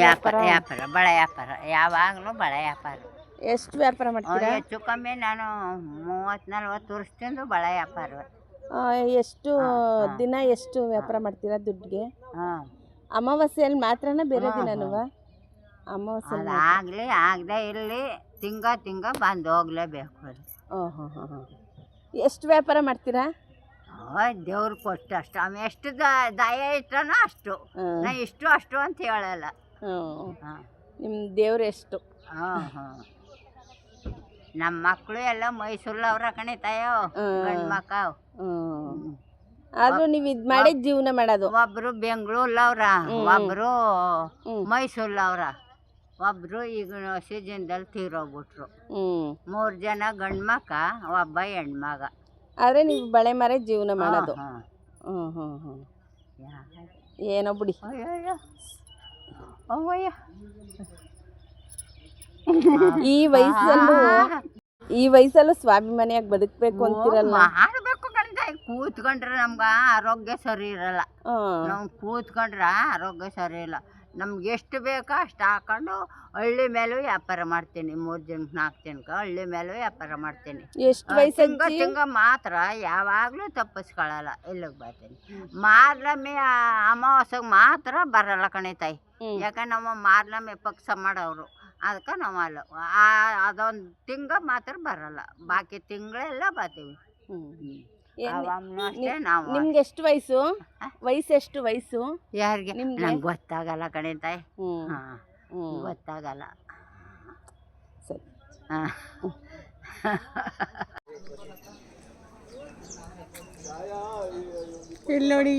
ವ್ಯಾಪಾರ ವ್ಯಾಪಾರ ಬಳೆ ವ್ಯಾಪಾರ ಯಾವಾಗಲೂ ಬಳೆ ವ್ಯಾಪಾರ. ಎಷ್ಟು ವ್ಯಾಪಾರ ಮಾಡ್ತೀರಾ? ಹೆಚ್ಚು ಕಮ್ಮಿ ನಾನು 30-40 ವರ್ಷದಿಂದ ಬಳೆ ವ್ಯಾಪಾರ. ಎಷ್ಟು ದಿನ ಎಷ್ಟು ವ್ಯಾಪಾರ ಮಾಡ್ತೀರಾ ದುಡ್ಡಿಗೆ? ಹಾಂ, ಅಮಾವಾಸ್ಯೆಯಲ್ಲಿ ಮಾತ್ರನ ಬೇರೆ ದಿನನೂ? ಅಮಾವಾಸ್ಯೆ ಆಗಲಿ ಆಗದೆ ಇಲ್ಲಿ ತಿಂಗ ಬಂದು ಹೋಗ್ಲೇಬೇಕು. ಹಾಂ. ಎಷ್ಟು ವ್ಯಾಪಾರ ಮಾಡ್ತೀರಾ? ದೇವ್ರು ಕೊಟ್ಟು ಅಷ್ಟು ಅವ ಎಷ್ಟು ದಯ ಇಟ್ಟನೋ ಅಷ್ಟು. ನಾ ಇಷ್ಟು ಅಷ್ಟು ಅಂತ ಹೇಳಲ್ಲ. ನಿಮ್ಮ ದೇವ್ರು ಎಷ್ಟು? ಹಾಂ. ನಮ್ಮ ಮಕ್ಕಳು ಎಲ್ಲ ಮೈಸೂರವ್ರ ಕಣಿತಾಯೋ ಗಂಡು ಮಕ್ಕಳು. ಆದ್ರೂ ನೀವು ಇದು ಮಾಡಿ ಜೀವನ ಮಾಡೋದು? ಒಬ್ರು ಬೆಂಗಳೂರವ್ರ, ಒಬ್ರು ಮೈಸೂರವ್ರ, ಒಬ್ರು ಈಗ ಸೀಸನ್ದಲ್ಲಿ ತೀರೋಗ್ಬಿಟ್ರು. 3 ಜನ ಗಂಡು ಮಕ್ಕ, ಒಬ್ಬ ಹೆಣ್ಮಗ. ಆದರೆ ನೀವು ಬಳೆ ಮಾರೇ ಜೀವನ ಮಾಡೋದು? ಏನೋ ಬಿಡಿ. ಈ ವಯಸ್ಸಲ್ಲೂ ಸ್ವಾಭಿಮಾನಿಯಾಗಿ ಬದುಕಬೇಕು ಅಂತಿರಲ್ಲ? ಮಾಡಬೇಕು ಕಣ್ಣ. ಕೂತ್ಕೊಂಡ್ರೆ ನಮ್ಗೆ ಆರೋಗ್ಯ ಸರಿ ಇರಲ್ಲ. ನಾವು ಕೂತ್ಕೊಂಡ್ರೆ ಆರೋಗ್ಯ ಸರಿ ಇಲ್ಲ. ನಮ್ಗೆ ಎಷ್ಟು ಬೇಕೋ ಅಷ್ಟು ಹಾಕೊಂಡು ಹಳ್ಳಿ ಮೇಲೂ ವ್ಯಾಪಾರ ಮಾಡ್ತೀನಿ. 3 ಜನಕ್ಕೆ 4 ಜನಕ್ಕೆ ಹಳ್ಳಿ ಮೇಲೂ ವ್ಯಾಪಾರ ಮಾಡ್ತೀನಿ. ಎಷ್ಟು ವಯಸ್ಸು? ತಿಂಗ ಮಾತ್ರ ಯಾವಾಗಲೂ ತಪ್ಪಿಸ್ಕೊಳ್ಳಲ್ಲ. ಇಲ್ಲಿಗೆ ಬರ್ತೀನಿ. ಮಾರ್ನಮಿ ಅಮಾವಾಸ್ಯೆಗೆ ಮಾತ್ರ ಬರಲ್ಲ ಕಣಿತಾಯಿ. ಯಾಕಂದ್ರೆ ನಮ್ಮ ಮಾರ್ನಮಿ ಪಕ್ಷ ಮಾಡೋರು. ಅದಕ್ಕೆ ನಾವು ಅಲ್ಲ ಅದೊಂದು ತಿಂಗ ಮಾತ್ರ ಬರಲ್ಲ. ಬಾಕಿ ತಿಂಗಳೆಲ್ಲ ಬರ್ತೀವಿ. ಅಷ್ಟೇ ನಾವು. ನಿಮ್ಗೆ ಎಷ್ಟು ವಯಸ್ಸು? ಎಷ್ಟು ವಯಸ್ಸು ಯಾರಿಗೆ? ನಂಗೆ ಗೊತ್ತಾಗಲ್ಲ ಕಣಿತಾಯಿ. ಗೊತ್ತಾಗಲ್ಲ. ಸರಿ. ಇಲ್ಲಿ ನೋಡಿ.